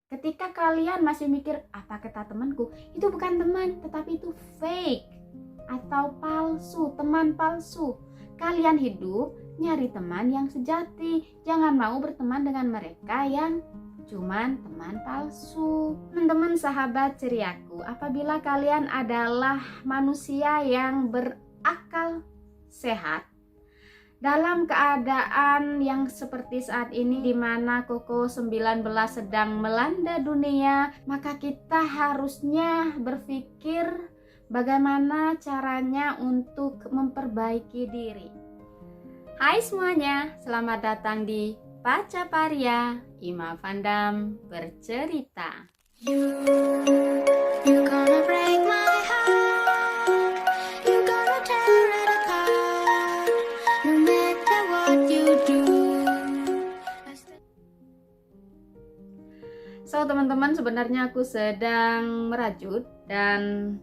Ketika kalian masih mikir, apa kata temanku, itu bukan teman, tetapi itu fake atau palsu, teman palsu. Kalian hidup nyari teman yang sejati. Jangan mau berteman dengan mereka yang cuman teman palsu. Teman-teman sahabat ceriaku, apabila kalian adalah manusia yang berakal sehat, dalam keadaan yang seperti saat ini di mana COVID-19 sedang melanda dunia, maka kita harusnya berpikir bagaimana caranya untuk memperbaiki diri. Hai semuanya, selamat datang di Pacaparia, Ima Vandam bercerita. You gonna break my heart, you gonna tear it apart, no matter what you do. So teman-teman, sebenarnya aku sedang merajut dan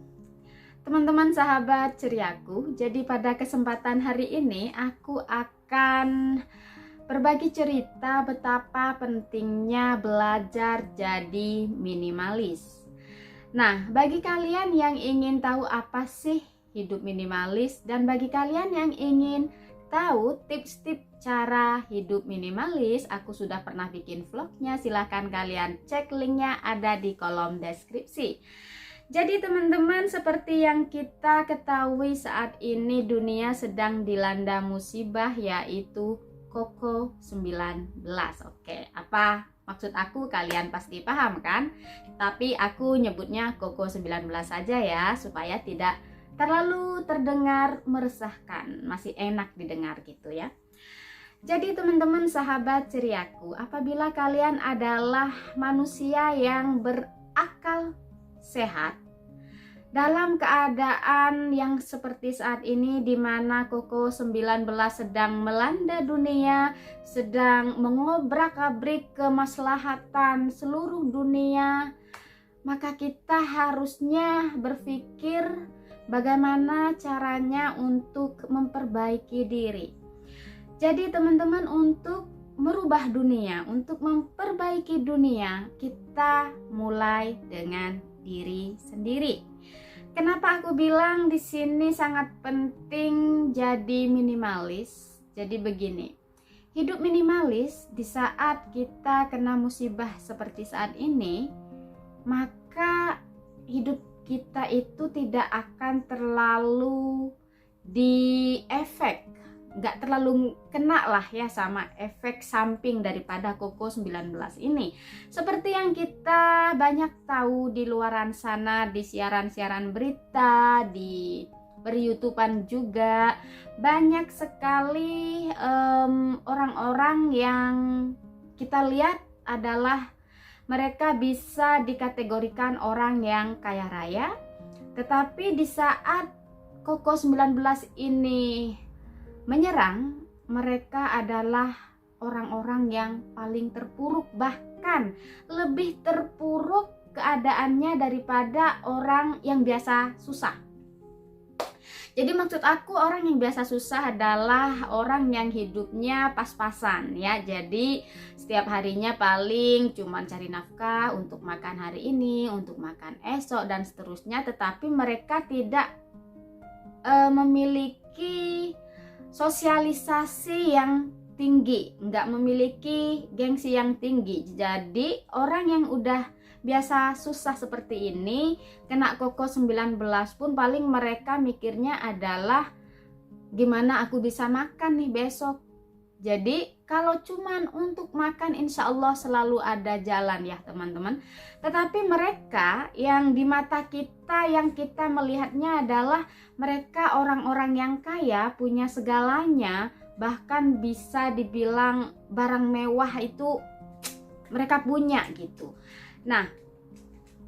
teman-teman sahabat ceriaku, jadi pada kesempatan hari ini aku akan berbagi cerita betapa pentingnya belajar jadi minimalis. Nah, bagi kalian yang ingin tahu apa sih hidup minimalis dan bagi kalian yang ingin tahu tips-tips cara hidup minimalis, aku sudah pernah bikin vlognya, silahkan kalian cek linknya ada di kolom deskripsi. Jadi teman-teman, seperti yang kita ketahui saat ini dunia sedang dilanda musibah yaitu COVID-19. Oke, apa maksud aku kalian pasti paham kan? Tapi aku nyebutnya COVID-19 saja ya, supaya tidak terlalu terdengar meresahkan, masih enak didengar gitu ya. Jadi teman-teman sahabat ceriaku, apabila kalian adalah manusia yang berakal sehat, dalam keadaan yang seperti saat ini di mana COVID-19 sedang melanda dunia, sedang mengobrak-abrik kemaslahatan seluruh dunia, maka kita harusnya berpikir bagaimana caranya untuk memperbaiki diri. Jadi teman-teman, untuk merubah dunia, untuk memperbaiki dunia, kita mulai dengan diri sendiri. Kenapa aku bilang di sini sangat penting jadi minimalis? Jadi begini, hidup minimalis di saat kita kena musibah seperti saat ini, maka hidup kita itu tidak akan terlalu diefek, nggak terlalu kena lah ya sama efek samping daripada COVID-19 ini. Seperti yang kita banyak tahu di luaran sana, di siaran-siaran berita, di ber-YouTubean juga, banyak sekali orang-orang yang kita lihat adalah mereka bisa dikategorikan orang yang kaya raya, tetapi di saat COVID-19 ini menyerang, mereka adalah orang-orang yang paling terpuruk, bahkan lebih terpuruk keadaannya daripada orang yang biasa susah. Jadi maksud aku, orang yang biasa susah adalah orang yang hidupnya pas-pasan ya. Jadi setiap harinya paling cuman cari nafkah untuk makan hari ini, untuk makan esok dan seterusnya, tetapi mereka tidak memiliki sosialisasi yang tinggi, nggak memiliki gengsi yang tinggi. Jadi orang yang udah biasa susah seperti ini, kena COVID-19 pun paling mereka mikirnya adalah gimana aku bisa makan nih besok. Jadi kalau cuman untuk makan, insya Allah selalu ada jalan ya teman-teman. Tetapi mereka yang di mata kita, yang kita melihatnya adalah mereka orang-orang yang kaya, punya segalanya, bahkan bisa dibilang barang mewah itu mereka punya gitu. Nah,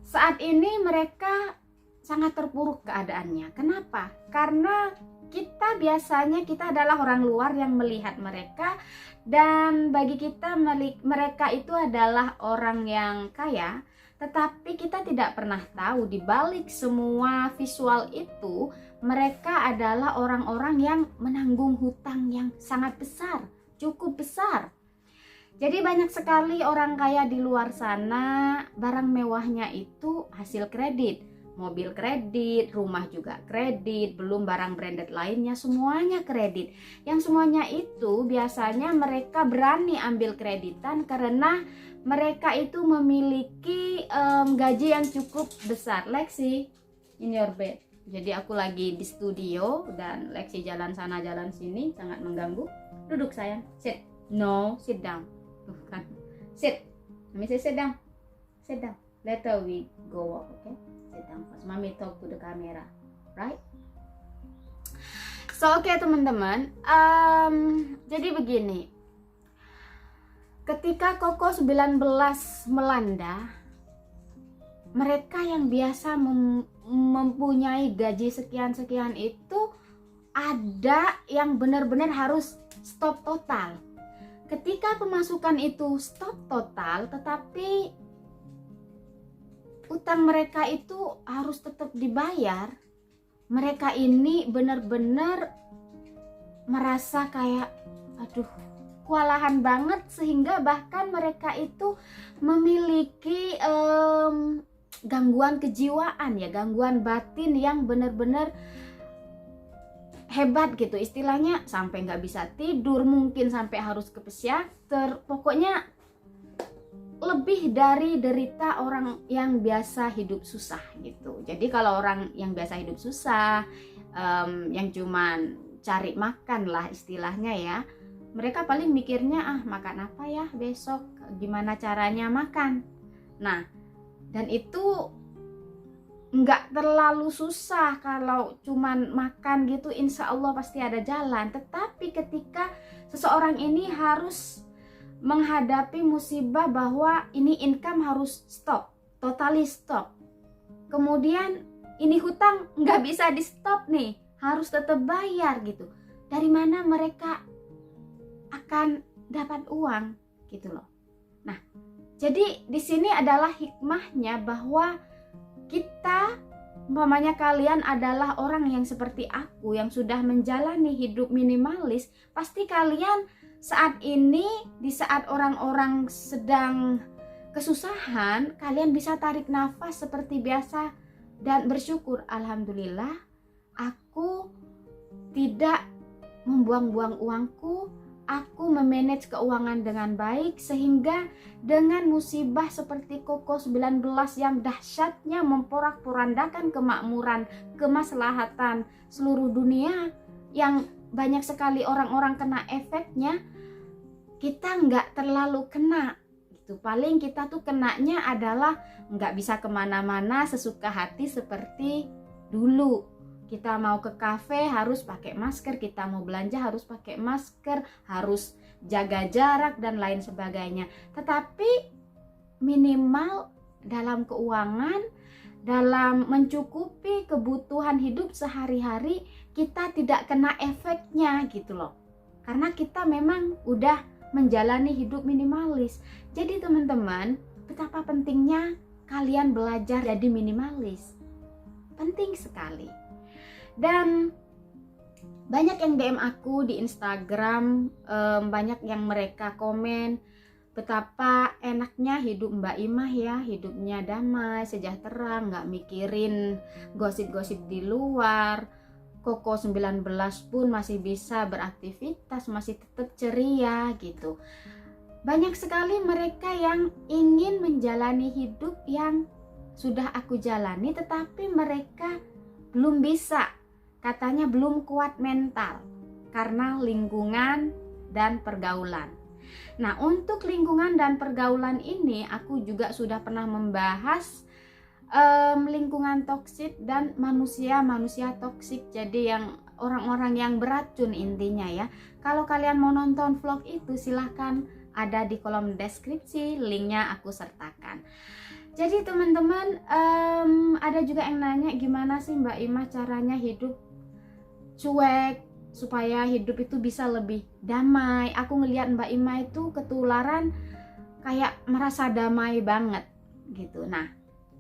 saat ini mereka sangat terpuruk keadaannya. Kenapa? Karena kita adalah orang luar yang melihat mereka, dan bagi kita mereka itu adalah orang yang kaya, tetapi kita tidak pernah tahu di balik semua visual itu mereka adalah orang-orang yang menanggung hutang yang sangat besar, cukup besar. Jadi banyak sekali orang kaya di luar sana, barang mewahnya itu hasil kredit. Mobil kredit, rumah juga kredit, belum barang branded lainnya, semuanya kredit. Yang semuanya itu biasanya mereka berani ambil kreditan karena mereka itu memiliki gaji yang cukup besar. Lexi, in your bed. Jadi aku lagi di studio dan Lexi jalan sana jalan sini, sangat mengganggu. Duduk sayang, sit. No, sit down. Bukan. Sit. Let me say sit down. Sit down. Later we go walk, okay? Sit down first. Mommy talk to the camera, right? So okay teman-teman, jadi begini. Ketika Covid-19 melanda, mereka yang biasa mempunyai gaji sekian-sekian itu ada yang benar-benar harus stop total. Ketika pemasukan itu stop total, tetapi utang mereka itu harus tetap dibayar. Mereka ini benar-benar merasa kayak aduh, kewalahan banget, sehingga bahkan mereka itu memiliki gangguan kejiwaan ya, gangguan batin yang benar-benar hebat gitu istilahnya, sampai nggak bisa tidur, mungkin sampai harus ke psikiater. Pokoknya lebih dari derita orang yang biasa hidup susah gitu. Jadi kalau orang yang biasa hidup susah, yang cuman cari makan lah istilahnya ya, mereka paling mikirnya makan apa ya besok, gimana caranya makan. Nah, dan itu nggak terlalu susah. Kalau cuman makan gitu insya Allah pasti ada jalan. Tetapi ketika seseorang ini harus menghadapi musibah bahwa ini income harus stop, totally stop, kemudian ini hutang nggak bisa di stop nih, harus tetap bayar gitu, dari mana mereka akan dapat uang gitu loh. Nah, jadi di sini adalah hikmahnya bahwa kita, umpamanya kalian adalah orang yang seperti aku yang sudah menjalani hidup minimalis, pasti kalian saat ini, di saat orang-orang sedang kesusahan, kalian bisa tarik nafas seperti biasa dan bersyukur, alhamdulillah aku tidak membuang-buang uangku, aku memanage keuangan dengan baik, sehingga dengan musibah seperti Covid-19 yang dahsyatnya memporak-porandakan kemakmuran, kemaslahatan seluruh dunia, yang banyak sekali orang-orang kena efeknya, kita nggak terlalu kena gitu. Paling kita tuh kenanya adalah nggak bisa kemana-mana sesuka hati seperti dulu. Kita mau ke kafe harus pakai masker, kita mau belanja harus pakai masker, harus jaga jarak dan lain sebagainya. Tetapi minimal dalam keuangan, dalam mencukupi kebutuhan hidup sehari-hari, kita tidak kena efeknya gitu loh. Karena kita memang udah menjalani hidup minimalis. Jadi teman-teman, betapa pentingnya kalian belajar jadi minimalis. Penting sekali. Dan banyak yang DM aku di Instagram, banyak yang mereka komen betapa enaknya hidup Mbak Imah ya, hidupnya damai, sejahtera, nggak mikirin gosip-gosip di luar. Covid-19 pun masih bisa beraktivitas, masih tetap ceria gitu. Banyak sekali mereka yang ingin menjalani hidup yang sudah aku jalani, tetapi mereka belum bisa. Katanya belum kuat mental karena lingkungan dan pergaulan. Nah, untuk lingkungan dan pergaulan ini aku juga sudah pernah membahas lingkungan toksik dan manusia toksik. Jadi yang orang-orang yang beracun intinya ya. Kalau kalian mau nonton vlog itu silahkan, ada di kolom deskripsi, linknya aku sertakan. Jadi teman-teman, ada juga yang nanya gimana sih Mbak Imah caranya hidup cuek supaya hidup itu bisa lebih damai. Aku ngelihat Mbak Imah itu ketularan kayak merasa damai banget gitu. Nah,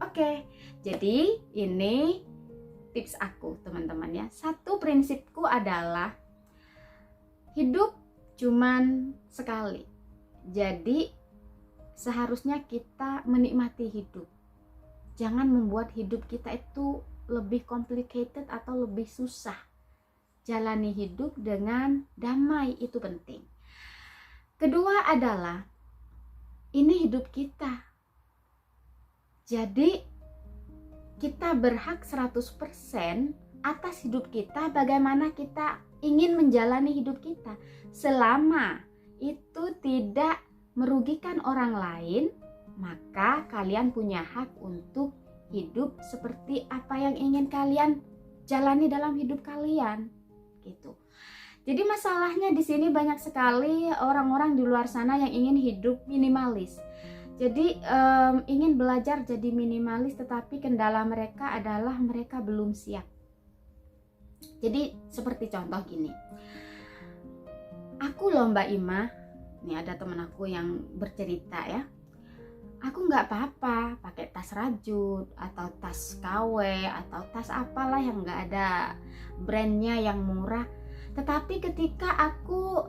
oke. Jadi ini tips aku teman-teman ya. Satu prinsipku adalah hidup cuman sekali. Jadi seharusnya kita menikmati hidup. Jangan membuat hidup kita itu lebih complicated atau lebih susah. Jalani hidup dengan damai, itu penting. Kedua adalah, ini hidup kita. Jadi kita berhak 100% atas hidup kita, bagaimana kita ingin menjalani hidup kita. Selama itu tidak merugikan orang lain, maka kalian punya hak untuk hidup seperti apa yang ingin kalian jalani dalam hidup kalian, gitu. Jadi masalahnya di sini banyak sekali orang-orang di luar sana yang ingin hidup minimalis. Jadi ingin belajar jadi minimalis, tetapi kendala mereka adalah mereka belum siap. Jadi seperti contoh gini, aku loh Mbak Ima, ini ada temen aku yang bercerita ya, aku nggak apa-apa pakai tas rajut atau tas KW atau tas apalah yang nggak ada brandnya, yang murah. Tetapi ketika aku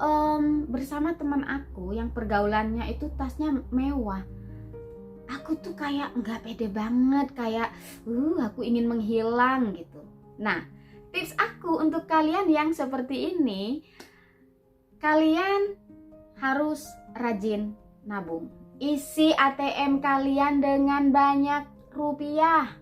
bersama teman aku yang pergaulannya itu tasnya mewah, aku tuh kayak nggak pede banget, kayak aku ingin menghilang gitu. Nah, tips aku untuk kalian yang seperti ini, kalian harus rajin nabung. Isi ATM kalian dengan banyak rupiah.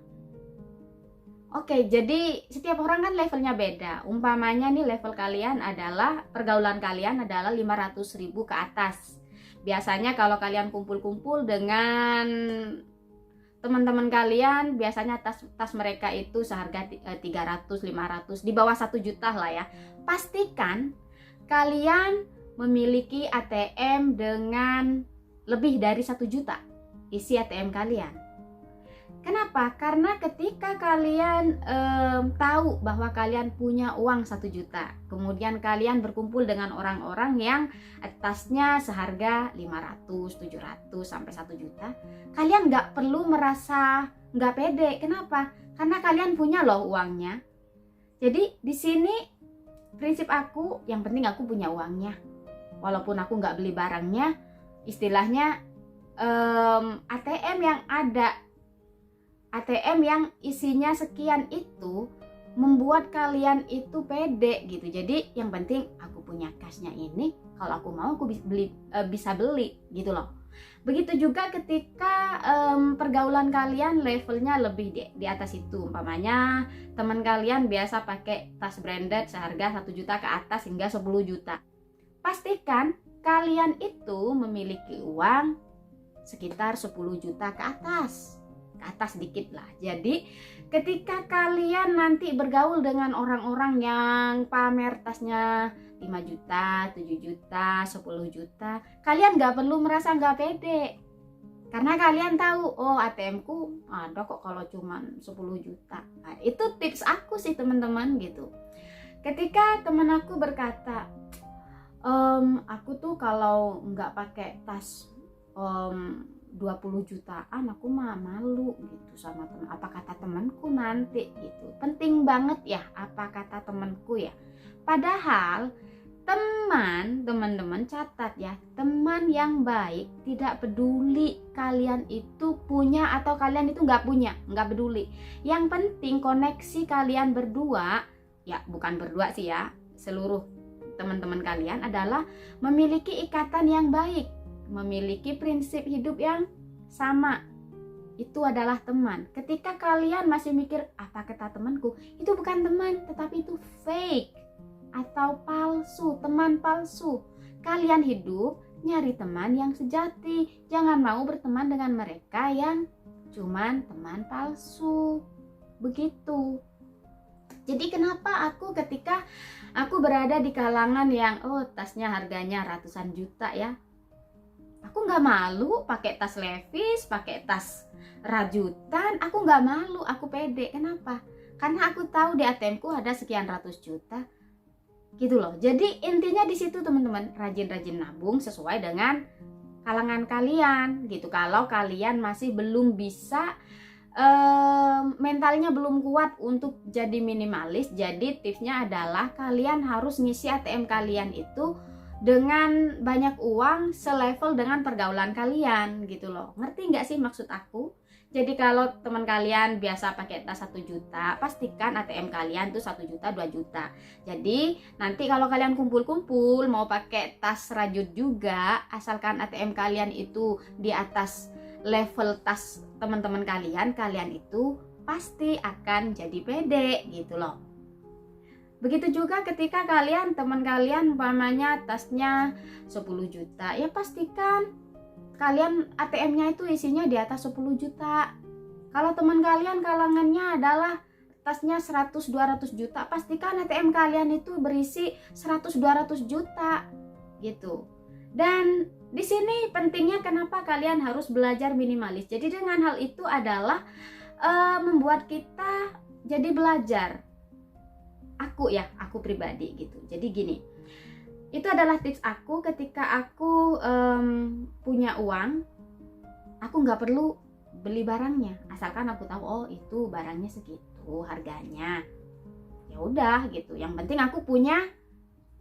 Oke, jadi setiap orang kan levelnya beda. Umpamanya nih level kalian adalah, pergaulan kalian adalah 500.000 ke atas. Biasanya kalau kalian kumpul-kumpul dengan teman-teman kalian, biasanya tas mereka itu seharga 300, 500, di bawah 1 juta lah ya. Pastikan kalian memiliki ATM dengan lebih dari 1 juta isi ATM kalian. Kenapa? Karena ketika kalian tahu bahwa kalian punya uang 1 juta, kemudian kalian berkumpul dengan orang-orang yang tasnya seharga 500, 700 sampai 1 juta, kalian nggak perlu merasa nggak pede. Kenapa? Karena kalian punya loh uangnya. Jadi di sini prinsip aku, yang penting aku punya uangnya. Walaupun aku nggak beli barangnya, istilahnya ATM yang ada, ATM yang isinya sekian itu membuat kalian itu pede gitu. Jadi yang penting aku punya cashnya ini, kalau aku mau aku bisa beli gitu loh. Begitu juga ketika pergaulan kalian levelnya lebih di atas itu. Umpamanya teman kalian biasa pakai tas branded seharga 1 juta ke atas hingga 10 juta. Pastikan kalian itu memiliki uang sekitar 10 juta ke atas dikit lah. Jadi ketika kalian nanti bergaul dengan orang-orang yang pamer tasnya 5 juta, 7 juta, 10 juta, kalian gak perlu merasa gak pede. Karena kalian tahu, oh ATM-ku ada kok kalau cuma 10 juta. Nah, itu tips aku sih teman-teman gitu. Ketika teman aku berkata, aku tuh kalau nggak pakai tas 20 jutaan aku mah malu gitu sama teman. Apa kata temanku nanti gitu. Penting banget ya apa kata temanku ya. Padahal teman-teman catat ya, teman yang baik tidak peduli kalian itu punya atau kalian itu nggak punya, nggak peduli. Yang penting koneksi kalian berdua, ya bukan berdua sih ya, seluruh teman-teman kalian adalah memiliki ikatan yang baik, memiliki prinsip hidup yang sama. Itu adalah teman. Ketika kalian masih mikir apa kata temanku, itu bukan teman, tetapi itu fake atau palsu, teman palsu. Kalian hidup nyari teman yang sejati. Jangan mau berteman dengan mereka yang cuman teman palsu. Begitu. Jadi kenapa aku ketika aku berada di kalangan yang tasnya harganya ratusan juta ya, aku nggak malu pakai tas Levi's, pakai tas rajutan, aku nggak malu, aku pede. Kenapa? Karena aku tahu di ATM-ku ada sekian ratus juta, gitu loh. Jadi intinya di situ teman-teman, rajin-rajin nabung sesuai dengan kalangan kalian, gitu. Kalau kalian masih belum bisa, mentalnya belum kuat untuk jadi minimalis, jadi tipsnya adalah kalian harus ngisi ATM kalian itu dengan banyak uang selevel dengan pergaulan kalian gitu loh. Ngerti nggak sih maksud aku? Jadi kalau teman kalian biasa pakai tas 1 juta, pastikan ATM kalian tuh 1 juta, 2 juta. Jadi nanti kalau kalian kumpul-kumpul mau pakai tas rajut juga, asalkan ATM kalian itu di atas level tas teman-teman kalian, kalian itu pasti akan jadi pede gitu loh. Begitu juga ketika teman kalian umpamanya tasnya 10 juta, ya pastikan kalian ATM-nya itu isinya di atas 10 juta. Kalau teman kalian kalangannya adalah tasnya 100-200 juta, pastikan ATM kalian itu berisi 100-200 juta gitu. Dan di sini pentingnya kenapa kalian harus belajar minimalis. Jadi dengan hal itu adalah membuat kita jadi belajar. Aku pribadi gitu. Jadi gini, itu adalah tips aku ketika aku punya uang, aku nggak perlu beli barangnya, asalkan aku tahu oh itu barangnya segitu harganya, ya udah gitu. Yang penting aku punya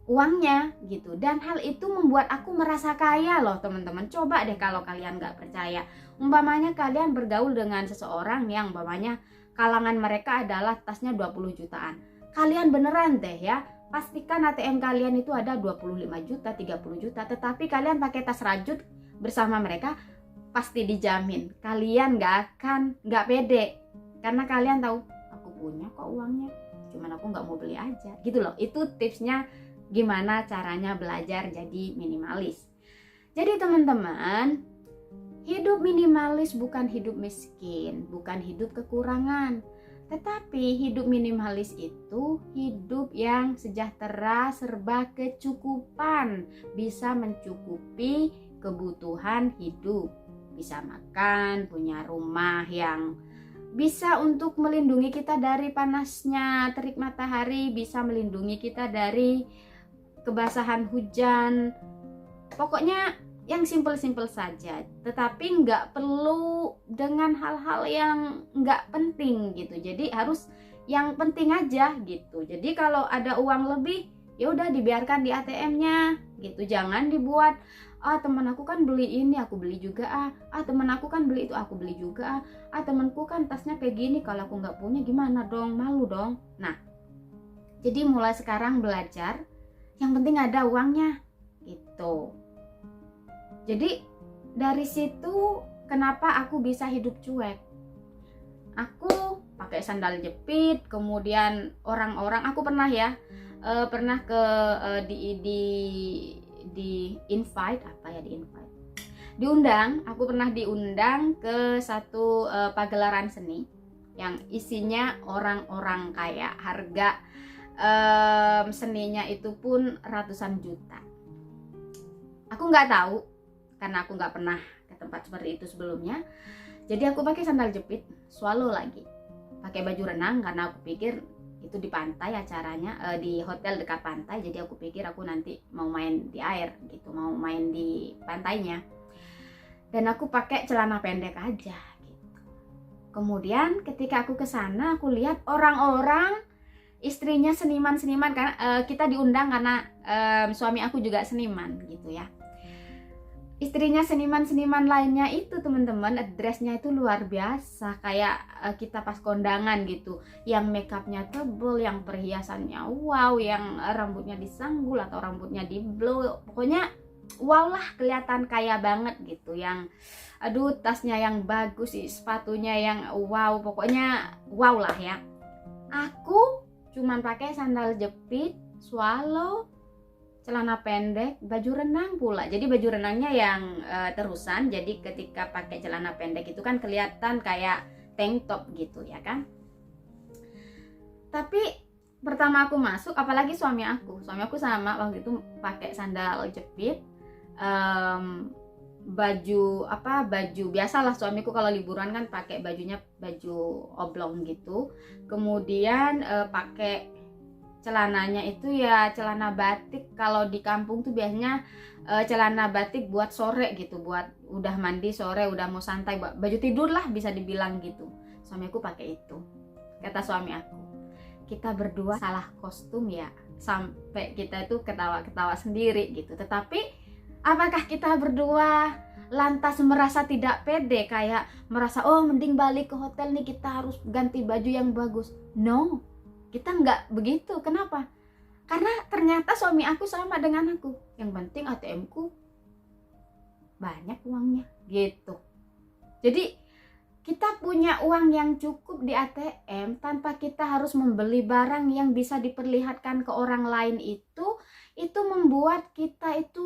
uangnya gitu. Dan hal itu membuat aku merasa kaya loh teman-teman. Coba deh kalau kalian nggak percaya, umpamanya kalian bergaul dengan seseorang yang umpamanya kalangan mereka adalah tasnya 20 jutaan. Kalian beneran deh ya, pastikan ATM kalian itu ada 25 juta, 30 juta. Tetapi kalian pakai tas rajut bersama mereka, pasti dijamin kalian nggak pede. Karena kalian tahu, aku punya kok uangnya, cuman aku nggak mau beli aja gitu loh. Itu tipsnya gimana caranya belajar jadi minimalis. Jadi teman-teman, hidup minimalis bukan hidup miskin, bukan hidup kekurangan. Tetapi hidup minimalis itu hidup yang sejahtera, serba kecukupan, bisa mencukupi kebutuhan hidup, bisa makan, punya rumah yang bisa untuk melindungi kita dari panasnya terik matahari, bisa melindungi kita dari kebasahan hujan. Pokoknya yang simpel-simpel saja, tetapi nggak perlu dengan hal-hal yang nggak penting gitu. Jadi harus yang penting aja gitu. Jadi kalau ada uang lebih, ya udah dibiarkan di ATM-nya gitu. Jangan dibuat teman aku kan beli ini, aku beli juga teman aku kan beli itu, aku beli juga temanku kan tasnya kayak gini, kalau aku nggak punya gimana dong, malu dong. Nah, jadi mulai sekarang belajar, yang penting ada uangnya gitu. Jadi dari situ kenapa aku bisa hidup cuek. Aku pakai sandal jepit, kemudian orang-orang, aku pernah ya pernah ke diundang. Aku pernah diundang ke satu pagelaran seni yang isinya orang-orang kaya, harga seninya itu pun ratusan juta. Aku nggak tahu karena aku nggak pernah ke tempat seperti itu sebelumnya. Jadi aku pakai sandal jepit, swallow lagi, pakai baju renang karena aku pikir itu di pantai acaranya, di hotel dekat pantai. Jadi aku pikir aku nanti mau main di air gitu, mau main di pantainya. Dan aku pakai celana pendek aja gitu. Kemudian ketika aku ke sana, aku lihat orang-orang istrinya seniman-seniman, karena kita diundang karena suami aku juga seniman gitu ya. Istrinya seniman-seniman lainnya itu teman-teman, dressnya itu luar biasa, kayak kita pas kondangan gitu, yang makeupnya tebel, yang perhiasannya wow, yang rambutnya disanggul atau rambutnya di blow, pokoknya wow lah, kelihatan kaya banget gitu. Yang aduh, tasnya yang bagus, sepatunya yang wow, pokoknya wow lah ya. Aku cuman pakai sandal jepit, swallow, celana pendek, baju renang pula. Jadi baju renangnya yang terusan. Jadi ketika pakai celana pendek itu kan kelihatan kayak tank top gitu ya kan. Tapi pertama aku masuk, apalagi suami aku sama waktu itu pakai sandal jepit, baju biasalah. Suamiku kalau liburan kan pakai bajunya baju oblong gitu. Kemudian pakai celananya itu ya celana batik. Kalau di kampung tuh biasanya celana batik buat sore gitu, buat udah mandi sore, udah mau santai, baju tidur lah bisa dibilang gitu. Suami aku pakai itu. Kata suami aku, kita berdua salah kostum ya, sampai kita itu ketawa-ketawa sendiri gitu. Tetapi apakah kita berdua lantas merasa tidak pede, kayak merasa oh mending balik ke hotel nih, kita harus ganti baju yang bagus? No, kita nggak begitu. Kenapa? Karena ternyata suami aku sama dengan aku, yang penting ATM ku banyak uangnya gitu. Jadi kita punya uang yang cukup di ATM tanpa kita harus membeli barang yang bisa diperlihatkan ke orang lain, itu membuat kita itu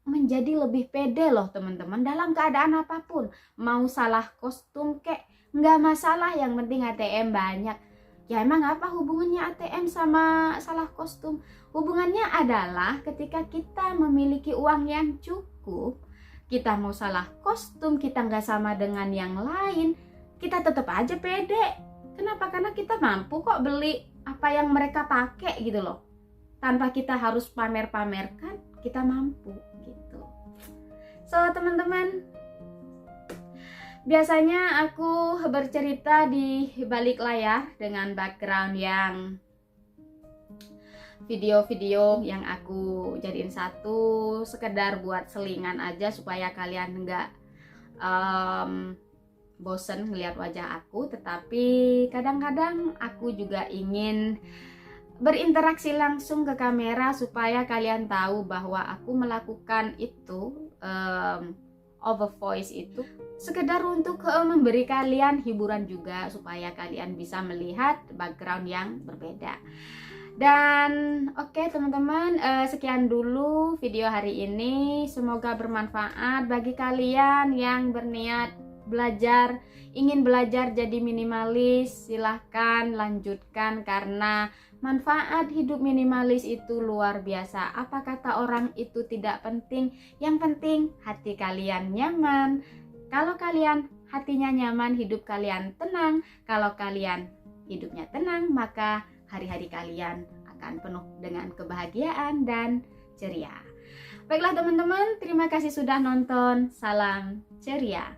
menjadi lebih pede loh teman-teman, dalam keadaan apapun. Mau salah kostum kek, nggak masalah, yang penting ATM banyak. Ya emang apa hubungannya ATM sama salah kostum? Hubungannya adalah ketika kita memiliki uang yang cukup, kita mau salah kostum, kita nggak sama dengan yang lain, kita tetap aja pede. Kenapa? Karena kita mampu kok beli apa yang mereka pakai gitu loh. Tanpa kita harus pamer-pamerkan, kita mampu gitu. So teman-teman, biasanya aku bercerita di balik layar dengan background yang video-video yang aku jadiin satu sekedar buat selingan aja supaya kalian nggak bosen ngeliat wajah aku. Tetapi kadang-kadang aku juga ingin berinteraksi langsung ke kamera supaya kalian tahu bahwa aku melakukan itu over voice itu sekedar untuk memberi kalian hiburan juga, supaya kalian bisa melihat background yang berbeda. Dan oke teman-teman, sekian dulu video hari ini. Semoga bermanfaat bagi kalian yang berniat belajar, ingin belajar jadi minimalis. Silahkan lanjutkan, karena manfaat hidup minimalis itu luar biasa. Apa kata orang itu tidak penting, yang penting hati kalian nyaman. Kalau kalian hatinya nyaman, hidup kalian tenang. Kalau kalian hidupnya tenang, maka hari-hari kalian akan penuh dengan kebahagiaan dan ceria. Baiklah teman-teman, terima kasih sudah nonton. Salam ceria.